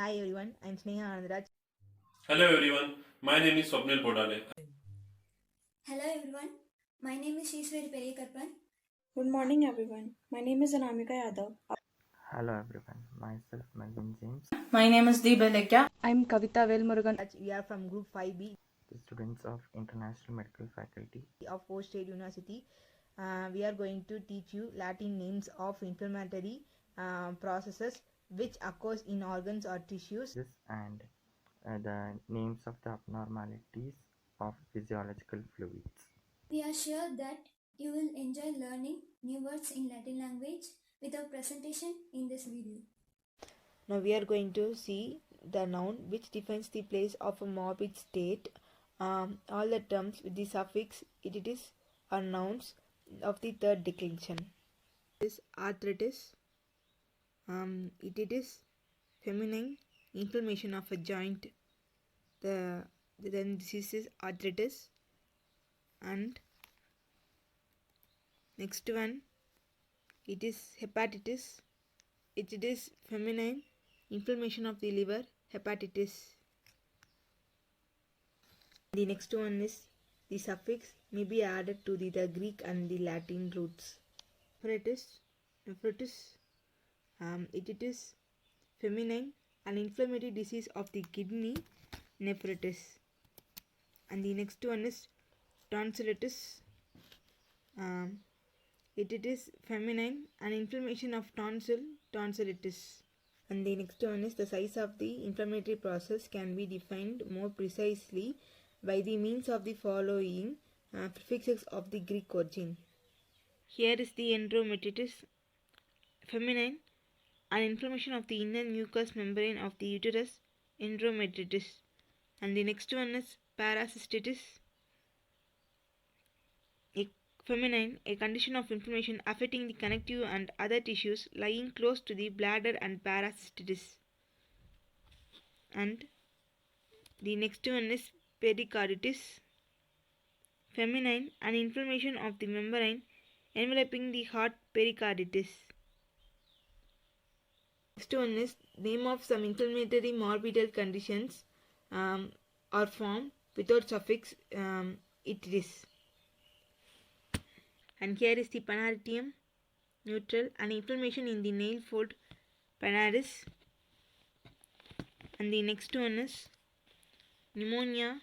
Hi everyone, I'm Snekha Anandraj. Hello everyone, my name is Swapnil Bodhale. Hello everyone, my name is Easvarie Karuppan. Good morning, everyone. My name is Anamika Yadav. Hello everyone, myself Melvin James, My name is Deepa Elakkiya. I'm Kavitha Velmurugan. We are from Group 5B the students of International Medical Faculty. of Four State University. We are going to teach you Latin names of inflammatory processes which occurs in organs or tissues. This and the names of the abnormalities of physiological fluids. We are sure that you will enjoy learning new words in Latin language with our presentation in this video. Now we are going to see the noun which defines the place of a morbid state. All the terms with the suffix it is are nouns of the third declension. This arthritis. It is feminine inflammation of a joint. Then this is arthritis. And next one, it is hepatitis. It is feminine inflammation of the liver, hepatitis. The next one is the suffix may be added to the Greek and the Latin roots. Nephritis. It is feminine and inflammatory disease of the kidney, nephritis. And the next one is tonsillitis. It is feminine and inflammation of tonsil, tonsillitis. And the next one is the size of the inflammatory process can be defined more precisely by the means of the following prefixes of the Greek origin. Here is the endometritis, feminine and inflammation of the inner mucous membrane of the uterus, endometritis. And the next one is paracystitis, feminine, a condition of inflammation affecting the connective and other tissues lying close to the bladder, and paracystitis. And the next one is pericarditis, feminine, an inflammation of the membrane enveloping the heart, pericarditis. Next one is name of some inflammatory morbid conditions are formed without suffix itis. And here is the panartium, neutral, an inflammation in the nail fold, panaris. And the next one is pneumonia,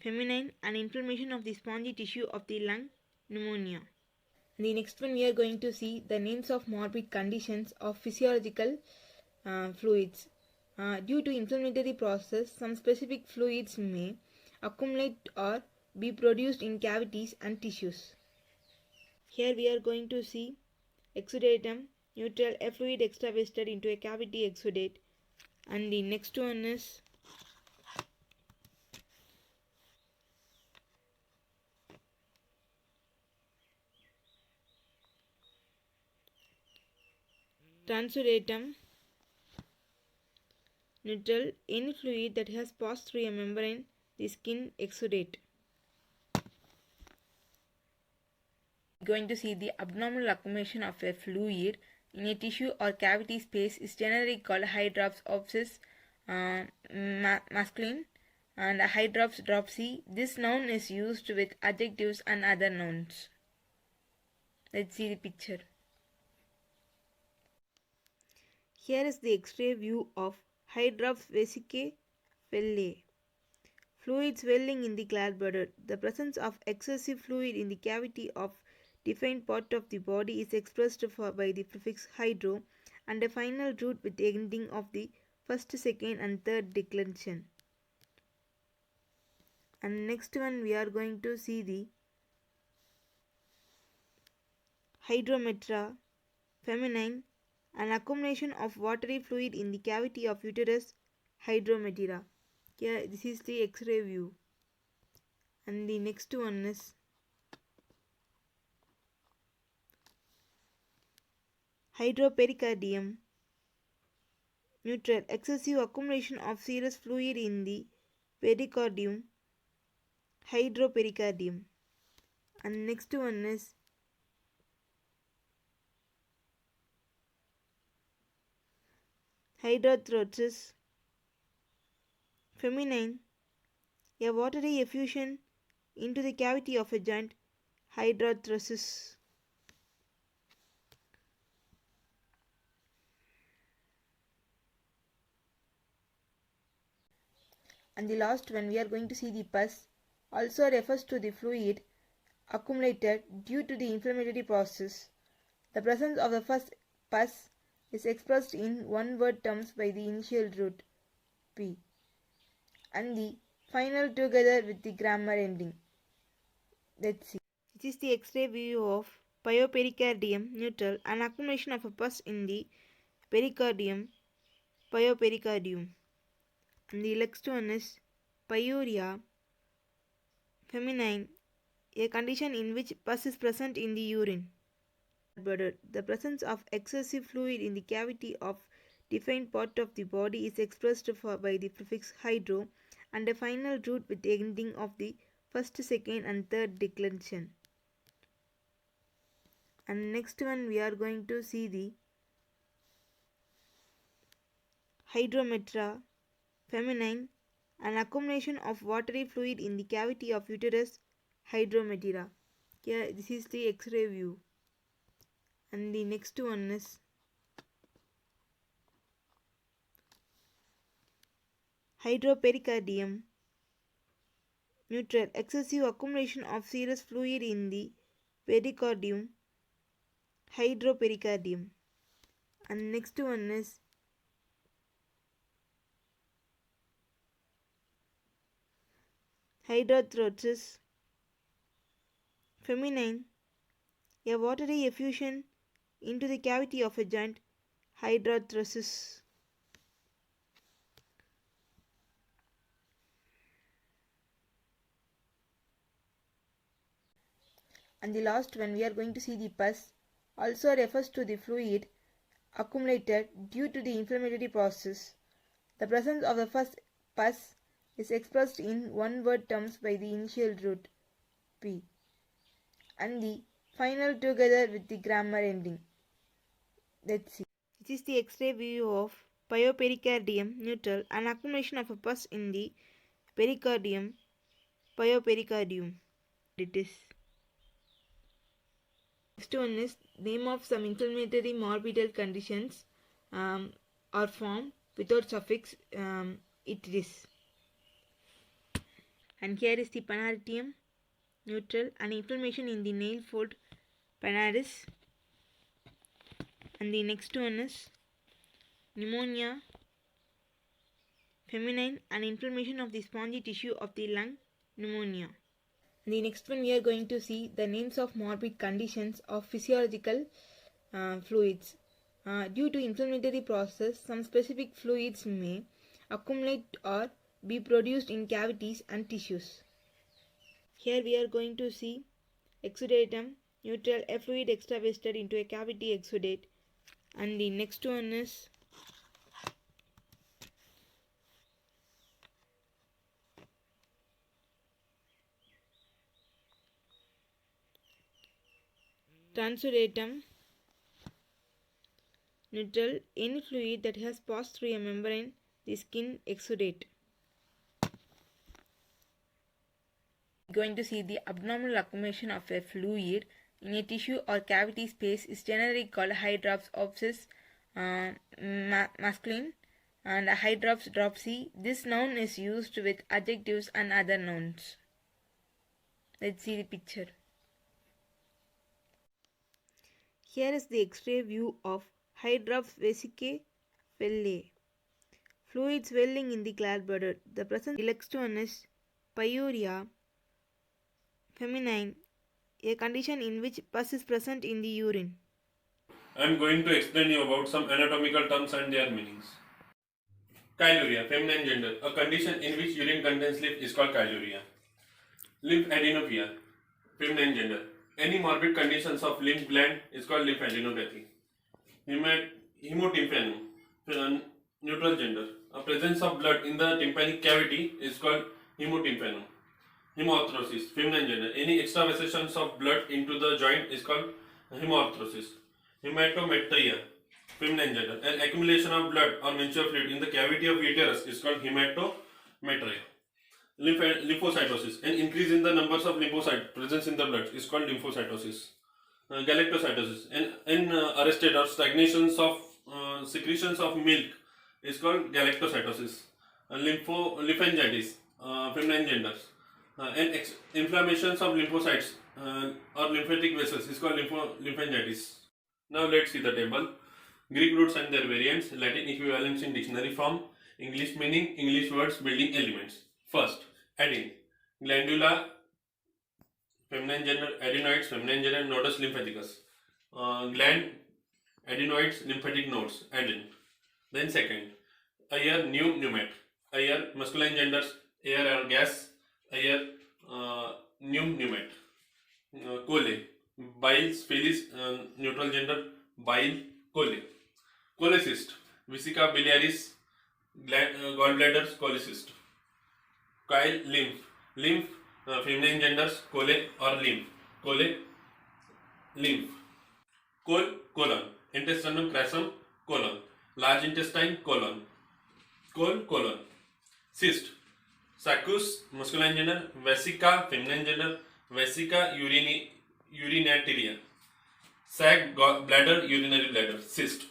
feminine, an inflammation of the spongy tissue of the lung, pneumonia. And the next one we are going to see the names of morbid conditions of physiological fluids. Due to inflammatory process, some specific fluids may accumulate or be produced in cavities and tissues. Here we are going to see exudatum, neutral, a fluid extravased into a cavity exudate. And the next one is transudatum, neutral, any fluid that has passed through a membrane, the skin exudate. Going to see the abnormal accumulation of a fluid in a tissue or cavity space is generally called hydropsis masculine and hydropsy. This noun is used with adjectives and other nouns. Let's see the picture. Here is the X-ray view of hydropsic vellae. Fluid swelling in the gallbladder. The presence of excessive fluid in the cavity of defined part of the body is expressed by the prefix hydro and a final root with the ending of the first, second and third declension. And next one we are going to see the hydrometra, feminine, an accumulation of watery fluid in the cavity of uterus, hydrometera. Here this is the X-ray view. And the next one is hydropericardium, neutral, excessive accumulation of serous fluid in the pericardium, hydropericardium. And next one is hydrothrosis feminine, a watery effusion into the cavity of a joint, hydrothrosis. And the last one, we are going to see the pus, also refers to the fluid accumulated due to the inflammatory process. The presence of the first pus is expressed in one-word terms by the initial root P and the final together with the grammar ending. Let's see. This is the X-ray view of pyopericardium neutral, an accumulation of a pus in the pericardium, pyopericardium. And the next one is pyuria feminine, a condition in which pus is present in the urine. The presence of excessive fluid in the cavity of defined part of the body is expressed by the prefix hydro and a final root with the ending of the first, second and third declension. And next one, we are going to see the hydrometra feminine, an accumulation of watery fluid in the cavity of uterus, hydrometera. Here, this is the X-ray view. And the next one is hydropericardium neutral, excessive accumulation of serous fluid in the pericardium, hydropericardium. And next one is hydrothrosis feminine, a watery effusion into the cavity of a joint, hydrothrosis. And the last one, we are going to see the pus, also refers to the fluid accumulated due to the inflammatory process. The presence of the first pus is expressed in one-word terms by the initial root P and the final together with the grammar ending. Let's see. This is the X-ray view of pyopericardium neutral, an accumulation of a pus in the pericardium, pyopericardium. It is. Next one is name of some inflammatory morbidal conditions are formed without suffix "-itis". And here is the panartium neutral, an inflammation in the nail fold panaris. And the next one is pneumonia feminine, an inflammation of the spongy tissue of the lung, pneumonia. The next one, we are going to see the names of morbid conditions of physiological fluids. Due to inflammatory process, some specific fluids may accumulate or be produced in cavities and tissues. Here we are going to see exudatum neutral, a fluid extravased into a cavity exudate. And the next one is transudatum neutral, any fluid that has passed through a membrane, the skin exudate. Going to see the abnormal accumulation of a fluid in a tissue or cavity space is generally called hydrops opsis masculine and hydrops dropsy. This noun is used with adjectives and other nouns. Let's see the picture. Here is the X-ray view of hydrops vesicae vellae, fluid swelling in the gallbladder. The next one is pyuria feminine, a condition in which pus is present in the urine. I am going to explain you about some anatomical terms and their meanings. Chyluria, feminine gender, a condition in which urine contains lymph is called chyluria. Lymphadenopathy, feminine gender, any morbid conditions of lymph gland is called lymphadenopathy. Hemotympanum, neutral gender, a presence of blood in the tympanic cavity is called hemotympanum. Hemarthrosis, feminine gender, any extravasations of blood into the joint is called hemarthrosis. Hematometria, feminine gender. An accumulation of blood or menstrual fluid in the cavity of uterus is called hematometria. Lymphocytosis. An increase in the numbers of lymphocytes presence in the blood is called lymphocytosis. Galactocytosis. An arrested or stagnations of secretions of milk is called galactocytosis. Lymphangitis, feminine genders. Inflammations of lymphocytes or lymphatic vessels is called lymphangitis. Now let's see the table. Greek roots and their variants, Latin equivalents in dictionary form, English meaning, English words, building elements. First, adenine, glandula, feminine gender, adenoids, feminine gender, nodus lymphaticus. Gland, adenoids, lymphatic nodes, aden. Then second, air, pneumat. Air, masculine genders, air or gas, air, pneumat. Cole, bile, sphelis, neutral gender, bile, cole. Cholecyst, vesica biliaris, gallbladders, cholecyst. Chyle, lymph, feminine genders, chole or lymph. Chole, lymph. Colon, intestinum crassum, colon. Large intestine, colon. Colon. Cyst, saccus, masculine gender, vesica, feminine gender, vesica urinatoria. Sac, bladder, urinary bladder, cyst.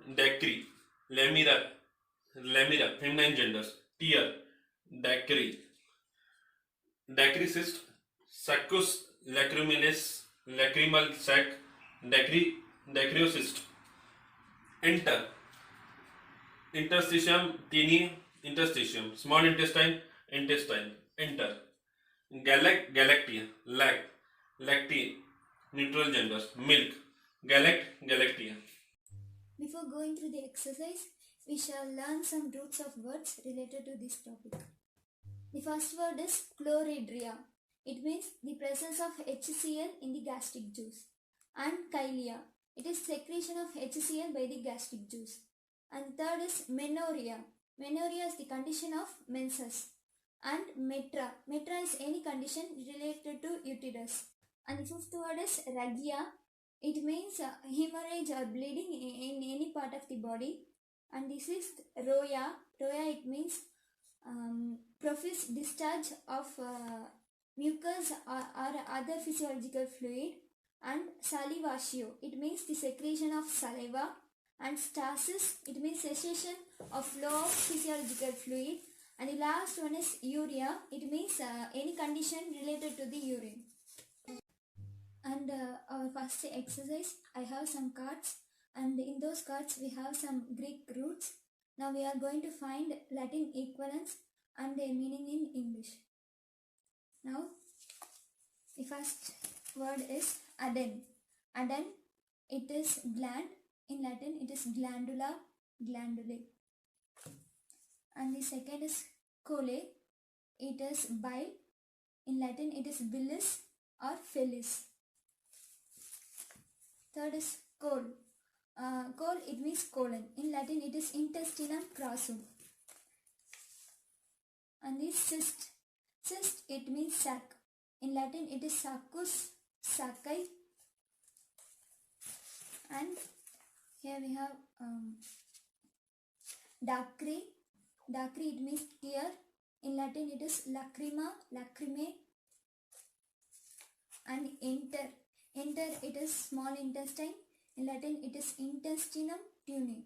Dacry, lamina, feminine genders, tear, dacry. Dacry cyst, saccus lacrimalis, lacrimal sac, dacryocyst. Interstitium, teeny, interstitium, small intestine, enter. Galactia, lacti, neutral genders, milk, galactia. Before going through the exercise, we shall learn some roots of words related to this topic. The first word is chloridria. It means the presence of HCl in the gastric juice. And chylia. It is secretion of HCl by the gastric juice. And third is menorrhea. Menorrhea is the condition of menses. And metra. Metra is any condition related to uterus. And the fifth word is ragia. It means hemorrhage or bleeding in any part of the body. And the sixth, roya. Roya, it means profuse discharge of mucus or other physiological fluid. And salivatio, it means the secretion of saliva. And stasis, it means cessation of flow of physiological fluid. And the last one is urea, it means any condition related to the urine. And our first exercise, I have some cards, and in those cards we have some Greek roots. Now we are going to find Latin equivalents and their meaning in English. Now the first word is aden. Aden, it is gland. In Latin it is glandula, glandulae. And the second is cole, it is bile. In Latin it is bilis or felis. Third is col. Col, it means colon. In Latin it is intestinum crassum. And the cyst. Cyst, it means sac. In Latin it is saccus, sacci. And here we have dacry. Dacry, it means tear. In Latin it is lacrima, lacrimae. And enter. Enter, it is small intestine. In Latin it is intestinum tunae.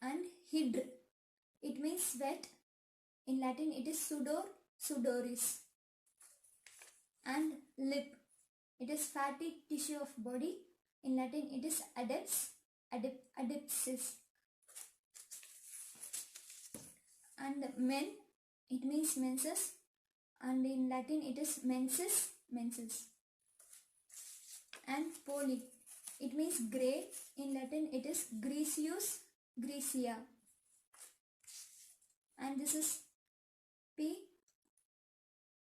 And hydr, it means sweat. In Latin it is sudor, sudoris. And lip, it is fatty tissue of body. In Latin it is adeps, adepsis. And men, it means menses. And in Latin it is menses, menses. And polyp, it means grey. In Latin it is griseus, grisia. And this is P,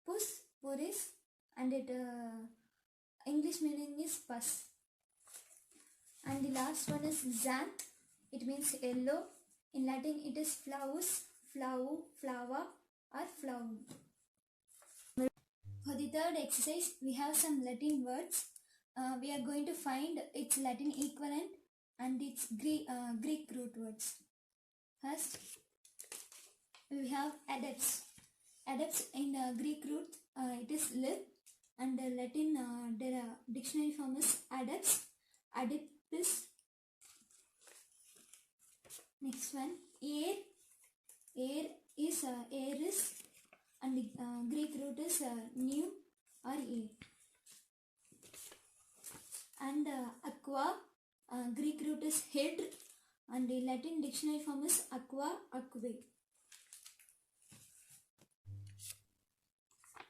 pus, puris, and it English meaning is pus. And the last one is xanth, it means yellow. In Latin it is flavus, flava or flavum. For the third exercise, we have some Latin words. we are going to find its Latin equivalent and its Greek root words. First, we have adepts. Adepts in Greek root, it is lip, and the Latin dictionary form is adepts, adeptus. Next one, air. Air is aris, and the Greek root is new or air. And aqua, Greek root is head, and the Latin dictionary form is aqua, aquae.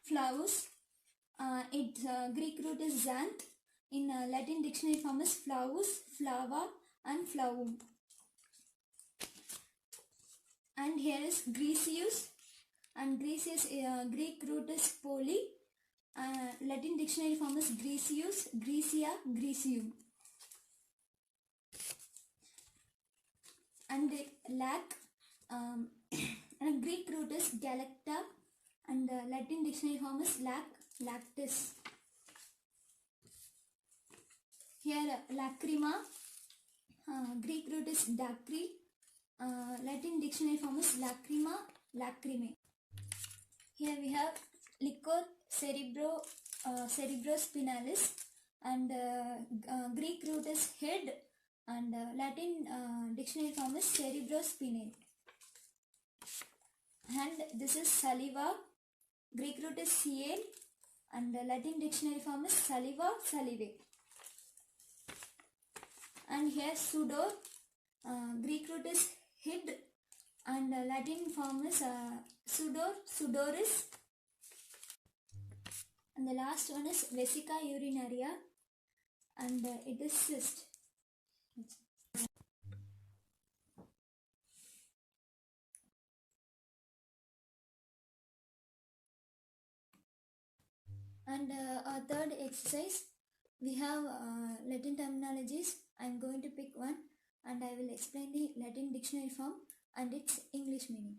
Flavus, its Greek root is xanth. In Latin dictionary form is flavus, flava, and flavum. And here is Grecius, and Grecius Greek root is poly. Latin dictionary form is Grecius, Grecia, Grecium. And lac, and Greek root is galacta, and Latin dictionary form is lac, lactis. Here lacrima, Greek root is dacry, Latin dictionary form is lacrima, lacrimae. Here we have liquor, cerebrospinalis, and Greek root is head, and Latin dictionary form is cerebrospinal. And this is saliva, Greek root is ciel, and Latin dictionary form is saliva, salivae. And here sudor, Greek root is head, and Latin form is sudor, sudoris. And the last one is vesica urinaria, and it is cyst. And our third exercise, we have Latin terminologies. I am going to pick one, and I will explain the Latin dictionary form and its English meaning.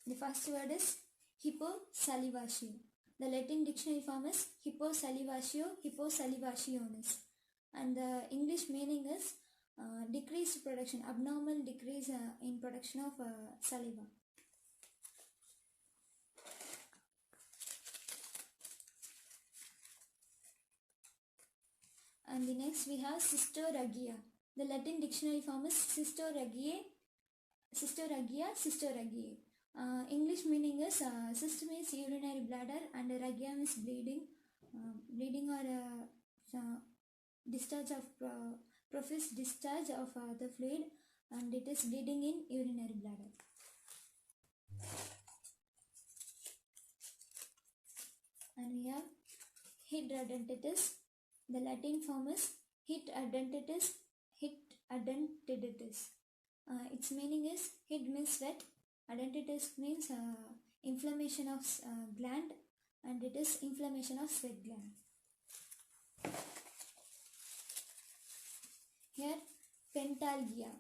The first word is hipposalivatio. The Latin dictionary form is hipposalivatio, hipposalivationis. And the English meaning is decreased production, abnormal decrease in production of saliva. And the next we have cystoragia. The Latin dictionary form is cystoragia, cystoragiae. English meaning is cyst means urinary bladder, and ragia means bleeding, bleeding or discharge of profuse discharge of the fluid, and it is bleeding in urinary bladder. And we have hidradenitis. The Latin form is hidradenitis. Its meaning is hid means sweat, adenitis means inflammation of gland, and it is inflammation of sweat gland. Here pentalgia.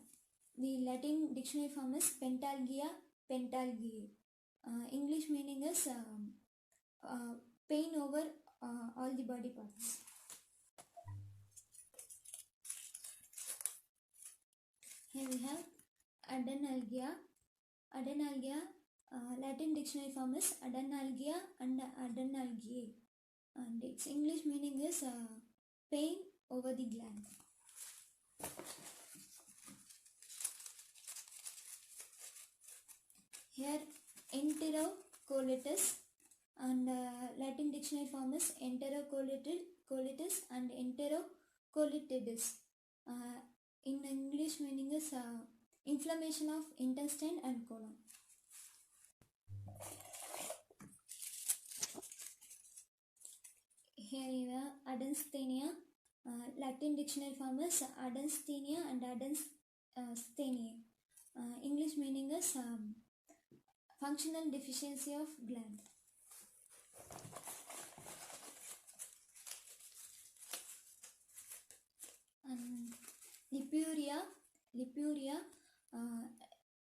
The Latin dictionary form is pentalgia, pentalgiae. English meaning is pain over all the body parts. Here we have adenalgia. Adenalgia, Latin dictionary form is adenalgia and adenalgiae, and its English meaning is pain over the gland. Here enterocolitis, and Latin dictionary form is enterocolitis and enterocolititis. In English meaning is inflammation of intestine and colon. Here you have adensthenia. Latin dictionary form is adensthenia and adensthenia. English meaning is functional deficiency of gland. Lipuria,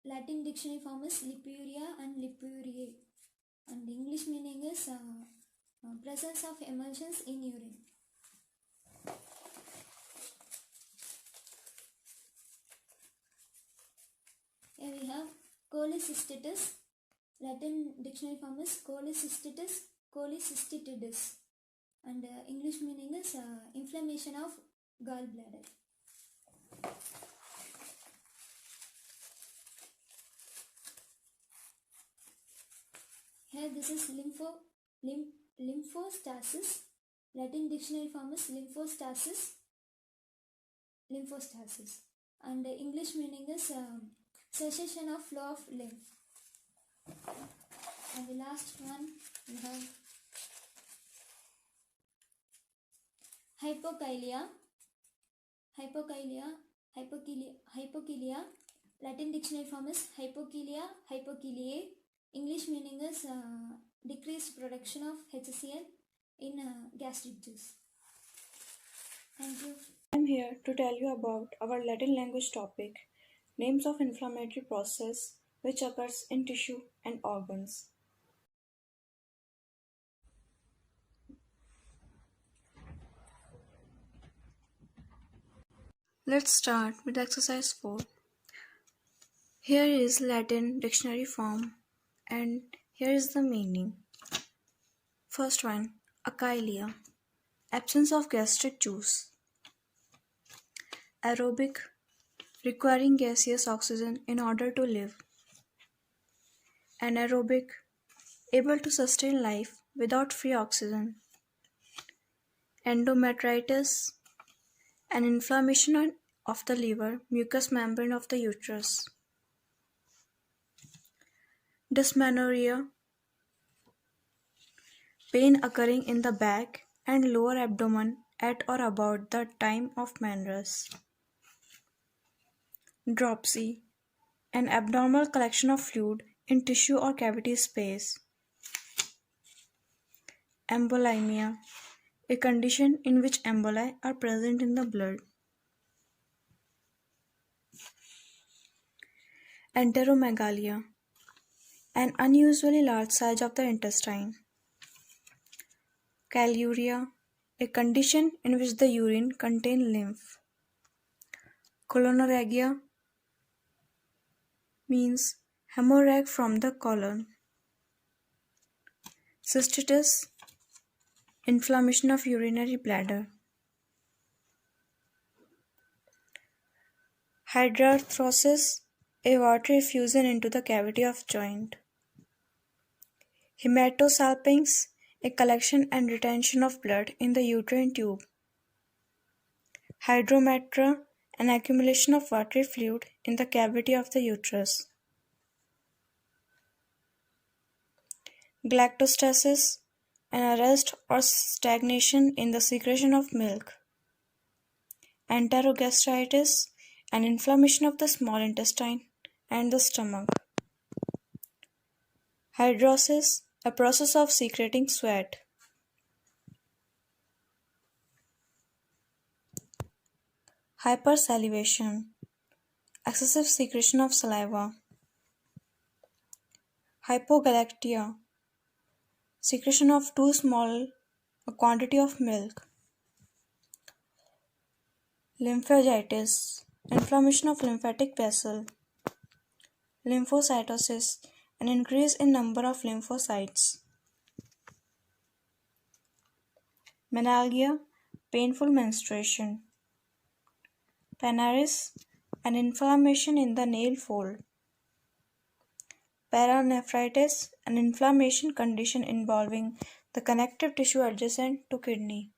Latin dictionary form is lipuria and lipuriae. and English meaning is presence of emulsions in urine. Here we have cholecystitis. Latin dictionary form is cholecystitidis, and English meaning is inflammation of gallbladder. Here this is lymphostasis. Latin dictionary form is lymphostasis, and English meaning is cessation of flow of lymph. And the last one we have hypokalia. Latin dictionary form is hypokiliae. English meaning is decreased production of HCl in gastric juice. Thank you. I am here to tell you about our Latin language topic, names of inflammatory process which occurs in tissue and organs. Let's start with exercise 4. Here is Latin dictionary form and here is the meaning. First one, acylia, absence of gastric juice. Aerobic, requiring gaseous oxygen in order to live. Anaerobic, able to sustain life without free oxygen. Endometritis, an inflammation of the liver, mucous membrane of the uterus. Dysmenorrhea, pain occurring in the back and lower abdomen at or about the time of menarche. Dropsy, an abnormal collection of fluid in tissue or cavity space. Embolimia, a condition in which emboli are present in the blood. Enteromegalia, an unusually large size of the intestine. Chaluria, a condition in which the urine contains lymph. Colonorrhagia means hemorrhage from the colon. Cystitis, inflammation of urinary bladder. Hydarthrosis, a watery effusion into the cavity of joint. Hematosalpinx, a collection and retention of blood in the uterine tube. Hydrometra, an accumulation of watery fluid in the cavity of the uterus. Galactostasis, an arrest or stagnation in the secretion of milk. Enterogastritis, an inflammation of the small intestine and the stomach. Hydrosis, a process of secreting sweat. Hypersalivation, excessive secretion of saliva. Hypogalactia, secretion of too small a quantity of milk. Lymphangitis, inflammation of lymphatic vessel. Lymphocytosis, an increase in number of lymphocytes. Menalgia, painful menstruation. Panaris, an inflammation in the nail fold. Paranephritis, an inflammation condition involving the connective tissue adjacent to kidney.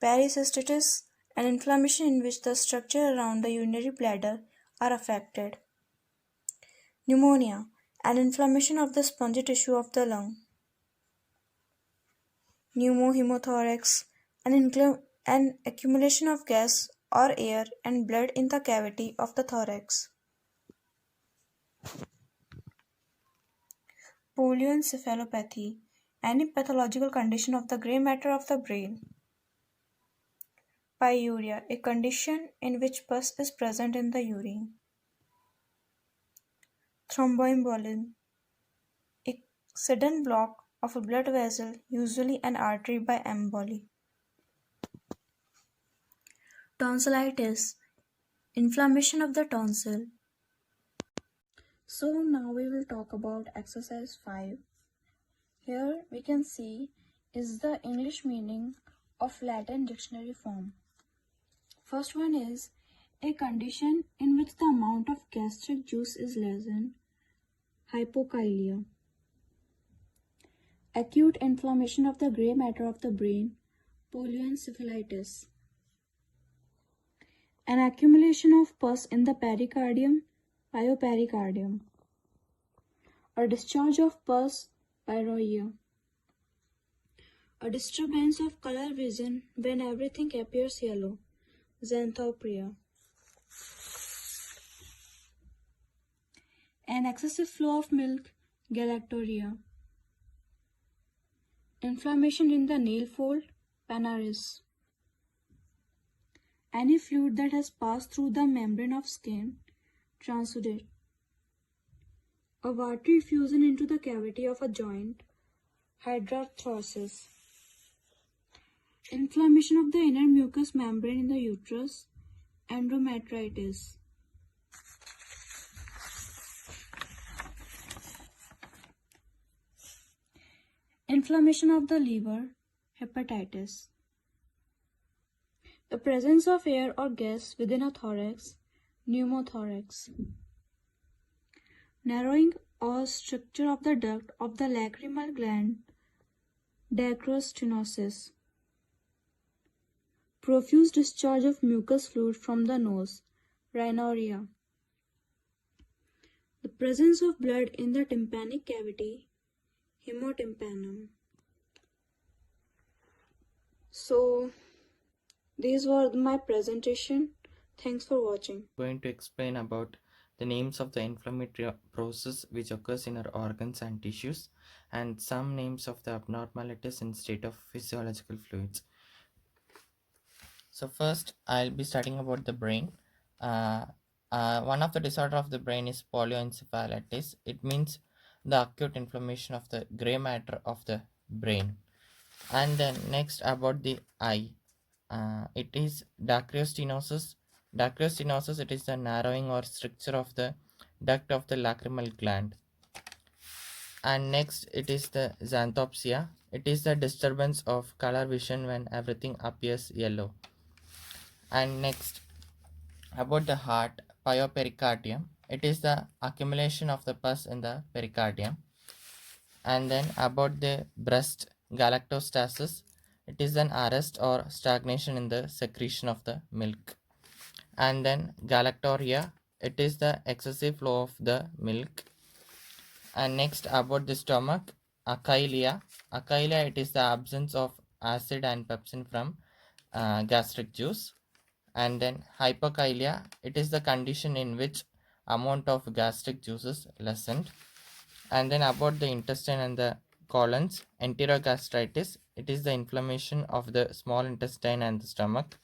Pericystitis, an inflammation in which the structure around the urinary bladder are affected. Pneumonia, an inflammation of the spongy tissue of the lung. Pneumohemothorax, an accumulation of gas or air and blood in the cavity of the thorax. Polioencephalopathy, any pathological condition of the grey matter of the brain. Pyuria, a condition in which pus is present in the urine. Thromboembolism, a sudden block of a blood vessel, usually an artery, by emboli. Tonsillitis, inflammation of the tonsil. So now we will talk about exercise 5. Here we can see is the English meaning of Latin dictionary form. First one is a condition in which the amount of gastric juice is lessened, hypokalia. Acute inflammation of the grey matter of the brain, polioencephalitis. An accumulation of pus in the pericardium, pyopericardium. A discharge of pus, pyrorrhea. A disturbance of color vision when everything appears yellow, xanthopria. An excessive flow of milk, galactorrhea. Inflammation in the nail fold, panaris. Any fluid that has passed through the membrane of skin, transudate. A watery effusion into the cavity of a joint, hydroarthrosis. Inflammation of the inner mucous membrane in the uterus, endometritis. Inflammation of the liver, hepatitis. The presence of air or gas within a thorax, pneumothorax. Narrowing or stricture of the duct of the lacrimal gland, dacrostenosis. Profuse discharge of mucus fluid from the nose, rhinorrhea. The presence of blood in the tympanic cavity, hemotympanum. So, these were my presentation. Thanks for watching. I'm going to explain about the names of the inflammatory process which occurs in our organs and tissues, and some names of the abnormalities in state of physiological fluids. So first, I'll be studying about the brain. One of the disorder of the brain is polioencephalitis. It means the acute inflammation of the gray matter of the brain. And then next about the eye. It is dacrostenosis. Dacrostenosis, it is the narrowing or stricture of the duct of the lacrimal gland. And next it is the xanthopsia. It is the disturbance of color vision when everything appears yellow. And next about the heart, pyopericardium. It is the accumulation of the pus in the pericardium. And then about the breast, galactostasis. It is an arrest or stagnation in the secretion of the milk. And then galactorrhea, it is the excessive flow of the milk. And next about the stomach, achilia. Achilia, it is the absence of acid and pepsin from gastric juice. And then hypokalia, it is the condition in which amount of gastric juice is lessened. And then about the intestine and the colons, enterogastritis, it is the inflammation of the small intestine and the stomach.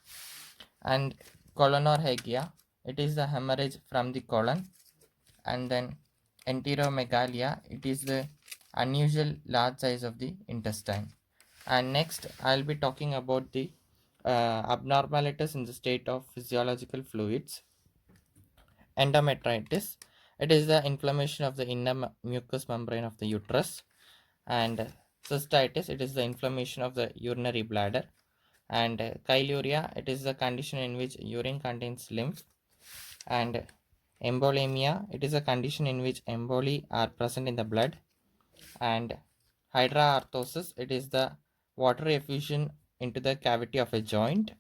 And colonorrhagia, it is the hemorrhage from the colon. And then enteromegalia, it is the unusual large size of the intestine. And next I'll be talking about the abnormalities in the state of physiological fluids. Endometritis, it is the inflammation of the inner mucous membrane of the uterus. And cystitis, it is the inflammation of the urinary bladder. And chyluria, it is the condition in which urine contains lymph. And embolemia, it is a condition in which emboli are present in the blood. And hydrarthrosis, it is the water effusion into the cavity of a joint.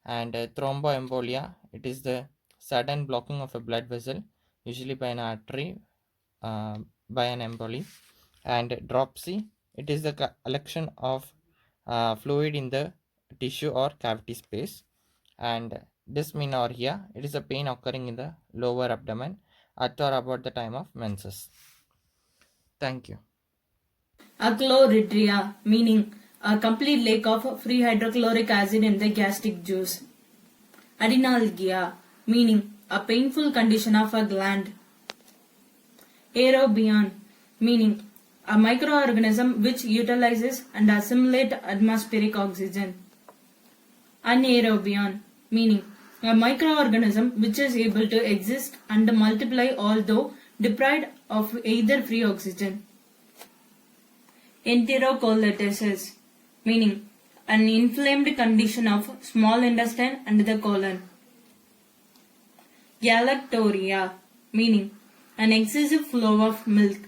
And thromboembolia, it is the sudden blocking of a blood vessel, usually by an artery, by an emboli. And dropsy, it is the collection of fluid in the tissue or cavity space. And dysmenorrhea, it is a pain occurring in the lower abdomen at or about the time of menses. Thank you. Achlorhydria, meaning a complete lack of free hydrochloric acid in the gastric juice. Adrenalgia, meaning a painful condition of a gland. Aerobion, meaning a microorganism which utilizes and assimilates atmospheric oxygen. Anaerobion, meaning a microorganism which is able to exist and multiply although deprived of either free oxygen. Enterocolitis, meaning an inflamed condition of small intestine and the colon. Galactorrhea, meaning an excessive flow of milk.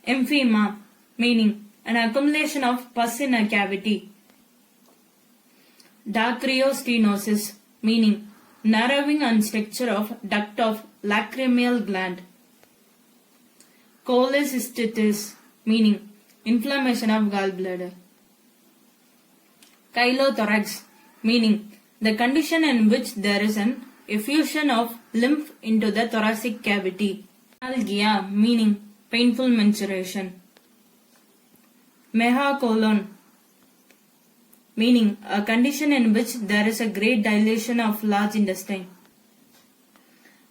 Emphysema, meaning an accumulation of pus in a cavity. Dacryostenosis, meaning narrowing and structure of duct of lacrimal gland. Cholecystitis, meaning inflammation of gallbladder. Chylothorax, meaning the condition in which there is an effusion of lymph into the thoracic cavity. Algia, meaning painful menstruation. Megacolon, meaning a condition in which there is a great dilation of large intestine.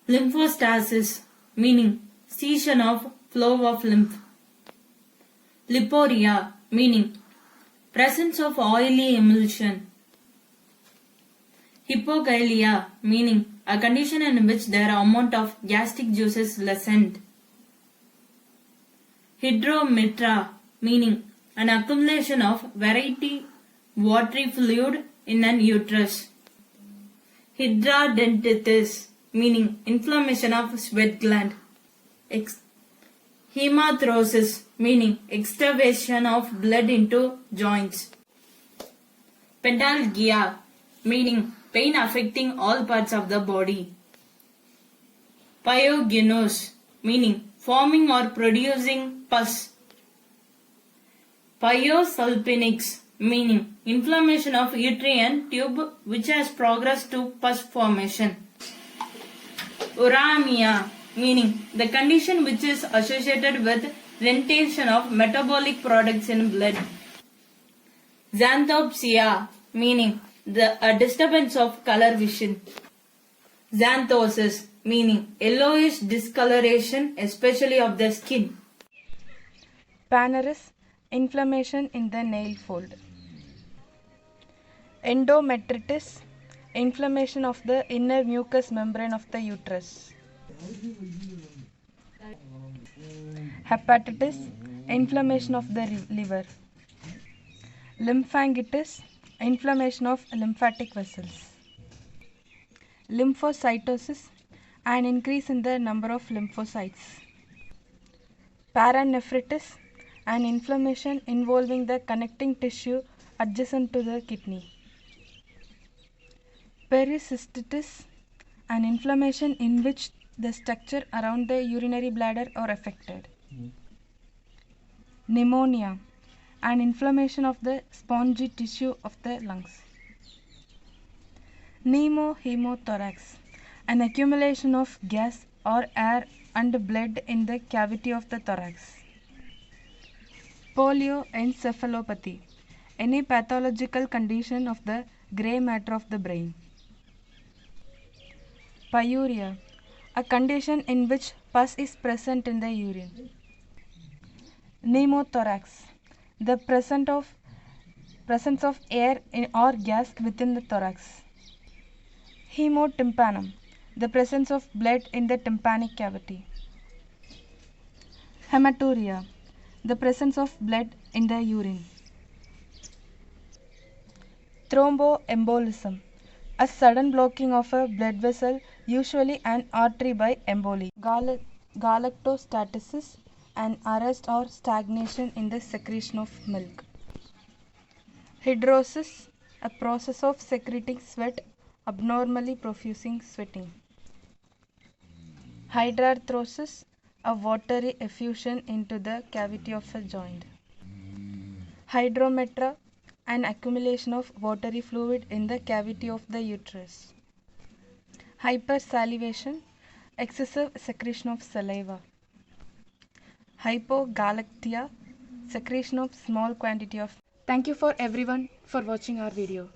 Lymphostasis, meaning cessation of flow of lymph. Liporia, meaning presence of oily emulsion. Hypokalia, meaning a condition in which the amount of gastric juices lessened. Hydrometra, meaning an accumulation of variety watery fluid in an uterus. Hydradenitis, meaning inflammation of sweat gland. Hematorosis, meaning extravasation of blood into joints. Pentalgia, meaning pain affecting all parts of the body. Pyogynous, meaning forming or producing pus. Pyosulpinix, meaning inflammation of uterine tube which has progressed to pus formation. Uramia, meaning the condition which is associated with retention of metabolic products in blood. Xanthopsia, meaning a disturbance of color vision. Xanthosis, meaning yellowish discoloration especially of the skin. Panaris, inflammation in the nail fold. Endometritis, inflammation of the inner mucous membrane of the uterus. Hepatitis, inflammation of the liver. Lymphangitis, inflammation of lymphatic vessels. Lymphocytosis, an increase in the number of lymphocytes. Paranephritis, an inflammation involving the connecting tissue adjacent to the kidney. Pericystitis, an inflammation in which the structure around the urinary bladder are affected. Pneumonia, an inflammation of the spongy tissue of the lungs. Pneumohemothorax, an accumulation of gas or air and blood in the cavity of the thorax. Polioencephalopathy, any pathological condition of the grey matter of the brain. Pyuria, a condition in which pus is present in the urine. Pneumothorax, the presence of air or gas within the thorax. Hemotympanum, the presence of blood in the tympanic cavity. Hematuria, the presence of blood in the urine. Thromboembolism, a sudden blocking of a blood vessel, usually an artery by emboli. Galactostasis, an arrest or stagnation in the secretion of milk. Hydrosis, a process of secreting sweat, abnormally profusing sweating. Hydarthrosis, a watery effusion into the cavity of a joint. Hydrometra, an accumulation of watery fluid in the cavity of the uterus. Hypersalivation, excessive secretion of saliva. Hypogalactia, secretion of small quantity of. Thank you for everyone for watching our video.